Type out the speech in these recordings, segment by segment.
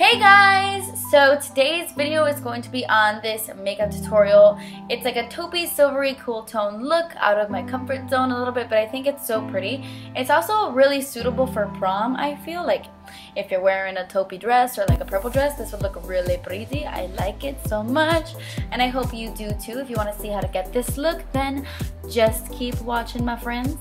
Hey guys! So today's video is going to be on this makeup tutorial. It's like a taupey, silvery, cool tone look, out of my comfort zone a little bit, but I think it's so pretty. It's also really suitable for prom, I feel. Like if you're wearing a taupey dress or like a purple dress, this would look really pretty. I like it so much and I hope you do too. If you want to see how to get this look, then just keep watching, my friends.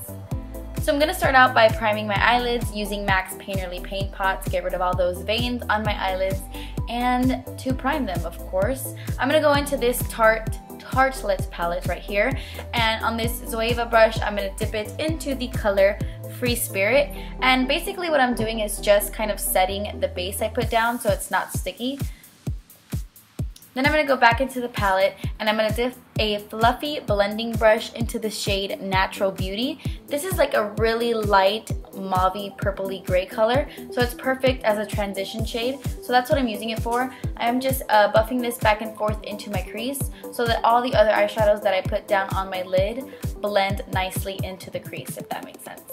So I'm going to start out by priming my eyelids using MAC's Painterly Paint Pot to get rid of all those veins on my eyelids and to prime them, of course. I'm going to go into this Tartelette palette right here, and on this Zoeva brush I'm going to dip it into the color Free Spirit, and basically what I'm doing is just kind of setting the base I put down so it's not sticky. Then I'm going to go back into the palette and I'm going to dip a fluffy blending brush into the shade Natural Beauty. This is like a really light mauvey purpley gray color, so it's perfect as a transition shade. So that's what I'm using it for. I'm just buffing this back and forth into my crease so that all the other eyeshadows that I put down on my lid blend nicely into the crease, if that makes sense.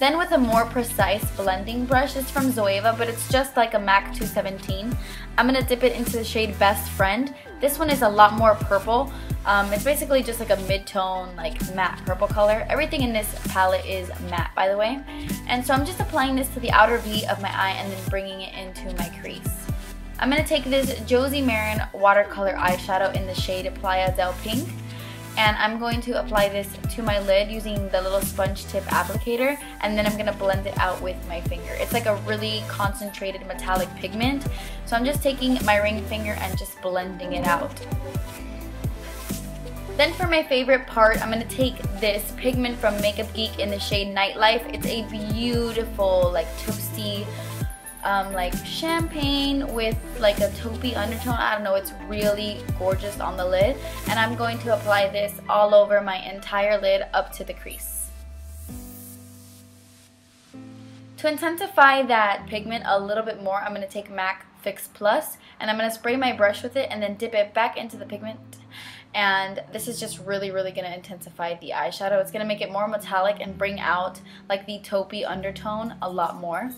Then with a more precise blending brush, it's from Zoeva, but it's just like a MAC 217. I'm going to dip it into the shade Best Friend. This one is a lot more purple. It's basically just like a mid-tone, like matte purple color. Everything in this palette is matte, by the way. And so I'm just applying this to the outer V of my eye and then bringing it into my crease. I'm going to take this Josie Maran watercolor eyeshadow in the shade Playa Del Pink. And I'm going to apply this to my lid using the little sponge tip applicator, and then I'm going to blend it out with my finger. It's like a really concentrated metallic pigment, so I'm just taking my ring finger and just blending it out. Then for my favorite part, I'm going to take this pigment from MAKEUPGEEK in the shade Nightlife. It's a beautiful, like toasty, like champagne with like a taupey undertone. I don't know, it's really gorgeous on the lid, and I'm going to apply this all over my entire lid up to the crease. To intensify that pigment a little bit more, I'm going to take MAC Fix Plus and I'm going to spray my brush with it and then dip it back into the pigment, and this is just really going to intensify the eyeshadow. It's going to make it more metallic and bring out like the taupey undertone a lot more.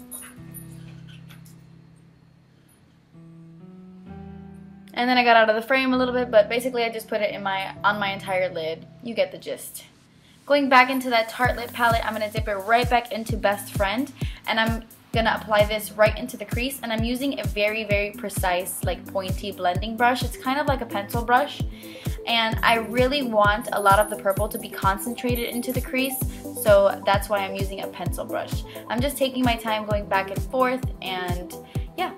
And then I got out of the frame a little bit, but basically I just put it in on my entire lid. You get the gist. Going back into that Tartelette palette, I'm going to dip it right back into Best Friend, and I'm going to apply this right into the crease, and I'm using a very precise, like pointy blending brush. It's kind of like a pencil brush, and I really want a lot of the purple to be concentrated into the crease, so that's why I'm using a pencil brush. I'm just taking my time going back and forth, and yeah.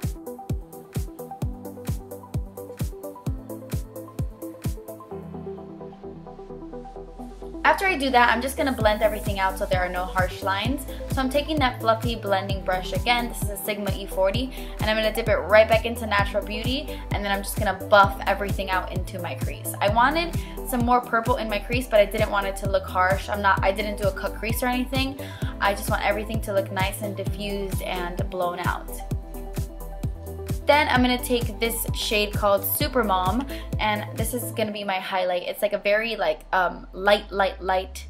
After I do that, I'm just going to blend everything out so there are no harsh lines. So I'm taking that fluffy blending brush again. This is a Sigma E40, and I'm going to dip it right back into Natural Beauty, and then I'm just going to buff everything out into my crease. I wanted some more purple in my crease, but I didn't want it to look harsh. I didn't do a cut crease or anything. I just want everything to look nice and diffused and blown out. Then I'm going to take this shade called Super Mom, and this is going to be my highlight. It's like a very like light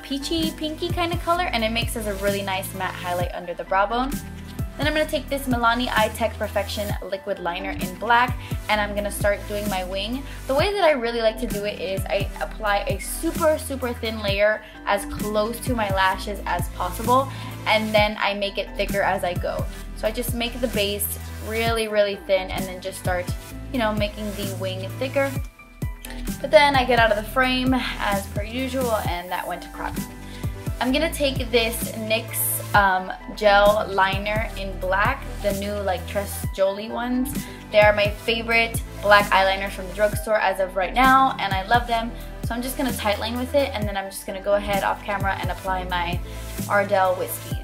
peachy pinky kind of color, and it makes us a really nice matte highlight under the brow bone. Then I'm going to take this Milani Eye Tech Perfection liquid liner in black, and I'm going to start doing my wing. The way that I really like to do it is I apply a super thin layer as close to my lashes as possible, and then I make it thicker as I go. So I just make the base really thin and then just start, you know, making the wing thicker. But then I get out of the frame as per usual, and that went to crap. I'm gonna take this NYX gel liner in black, the new like Trust Jolie ones. They are my favorite black eyeliners from the drugstore as of right now, and I love them. So I'm just gonna tightline with it, and then I'm just gonna go ahead off camera and apply my Ardel Wispies.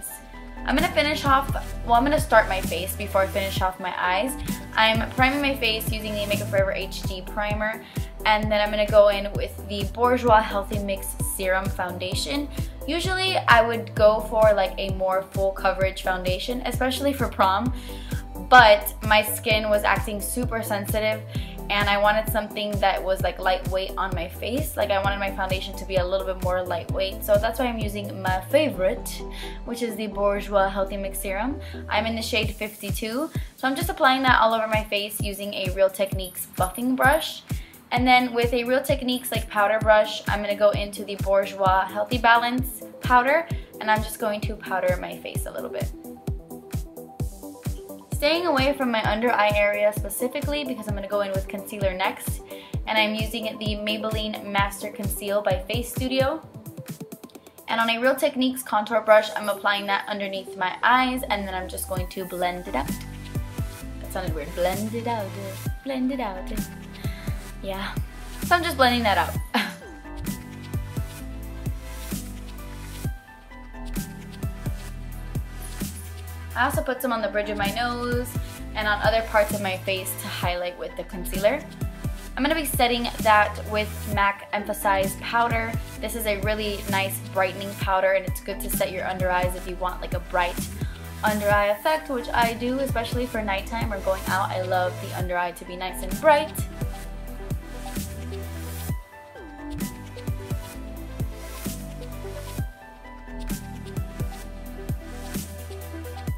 I'm going to finish off, well, I'm going to start my face before I finish off my eyes. I'm priming my face using the Makeup Forever HD Primer, and then I'm going to go in with the Bourjois Healthy Mix Serum Foundation. Usually I would go for like a more full coverage foundation, especially for prom, but my skin was acting super sensitive and I wanted something that was like lightweight on my face. Like I wanted my foundation to be a little bit more lightweight, so that's why I'm using my favorite, which is the Bourjois Healthy Mix Serum. I'm in the shade 52, so I'm just applying that all over my face using a Real Techniques buffing brush. And then with a Real Techniques like powder brush, I'm going to go into the Bourjois Healthy Balance powder, and I'm just going to powder my face a little bit. Staying away from my under eye area specifically because I'm going to go in with concealer next, and I'm using the Maybelline Master Conceal by Face Studio. And on a Real Techniques contour brush, I'm applying that underneath my eyes, and then I'm just going to blend it out. That sounded weird. Blend it out. Blend it out. Yeah. So I'm just blending that out. I also put some on the bridge of my nose and on other parts of my face to highlight with the concealer. I'm going to be setting that with MAC Emphasize powder. This is a really nice brightening powder, and it's good to set your under eyes if you want like a bright under eye effect, which I do, especially for nighttime or going out. I love the under eye to be nice and bright.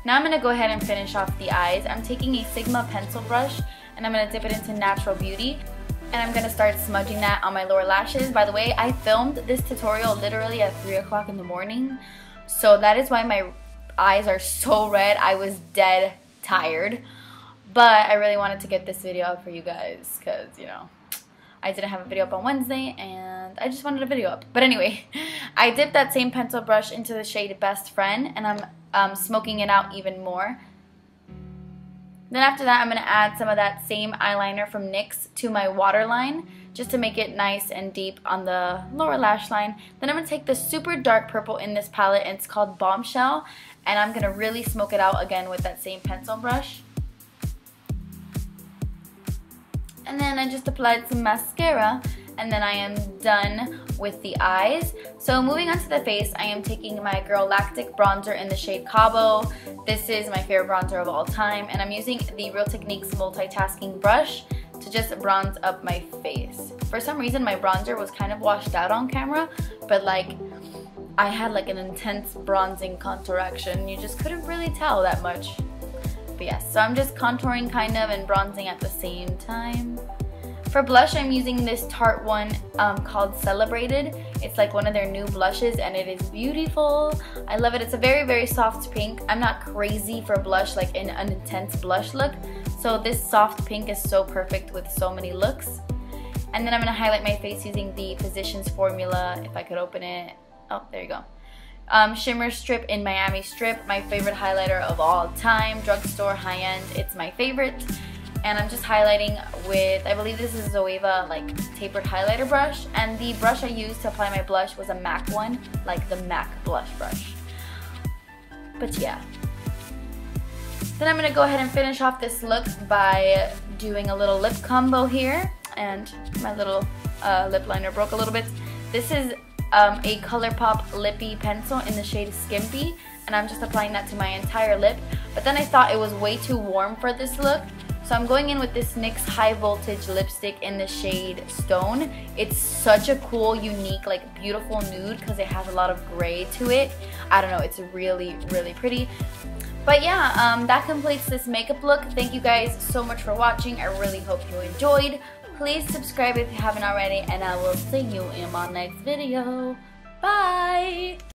Now I'm going to go ahead and finish off the eyes. I'm taking a Sigma pencil brush, and I'm going to dip it into Natural Beauty, and I'm going to start smudging that on my lower lashes. By the way, I filmed this tutorial literally at 3 o'clock in the morning, so that is why my eyes are so red. I was dead tired, but I really wanted to get this video out for you guys because, you know, I didn't have a video up on Wednesday, and I just wanted a video up. But anyway, I dipped that same pencil brush into the shade Best Friend, and I'm smoking it out even more. Then after that, I'm going to add some of that same eyeliner from NYX to my waterline, just to make it nice and deep on the lower lash line. Then I'm going to take the super dark purple in this palette, and it's called Bombshell, and I'm going to really smoke it out again with that same pencil brush. And then I just applied some mascara, and then I am done with the eyes. So moving on to the face, I am taking my Girlactik bronzer in the shade Cabo. This is my favorite bronzer of all time, and I'm using the Real Techniques multitasking brush to just bronze up my face. For some reason, my bronzer was kind of washed out on camera, but like I had like an intense bronzing contour action. You just couldn't really tell that much. But yes, so I'm just contouring kind of and bronzing at the same time. For blush, I'm using this Tarte one called Celebrated. It's like one of their new blushes, and it is beautiful. I love it. It's a very, very soft pink. I'm not crazy for blush, like in an intense blush look. So this soft pink is so perfect with so many looks. And then I'm going to highlight my face using the Physicians Formula. If I could open it. Oh, there you go. Shimmer Strip in Miami Strip, my favorite highlighter of all time, drugstore high-end, it's my favorite. And I'm just highlighting with, I believe this is Zoeva like tapered highlighter brush, and the brush I used to apply my blush was a MAC one, like the MAC blush brush. But yeah. Then I'm going to go ahead and finish off this look by doing a little lip combo here, and my little lip liner broke a little bit. This is a Colourpop Lippie pencil in the shade Skimpy, and I'm just applying that to my entire lip. But then I thought it was way too warm for this look, so I'm going in with this NYX High Voltage lipstick in the shade Stone. It's such a cool, unique, like beautiful nude because it has a lot of gray to it. I don't know, it's really, really pretty. But yeah, that completes this makeup look. Thank you guys so much for watching. I really hope you enjoyed. Please subscribe if you haven't already, and I will see you in my next video. Bye!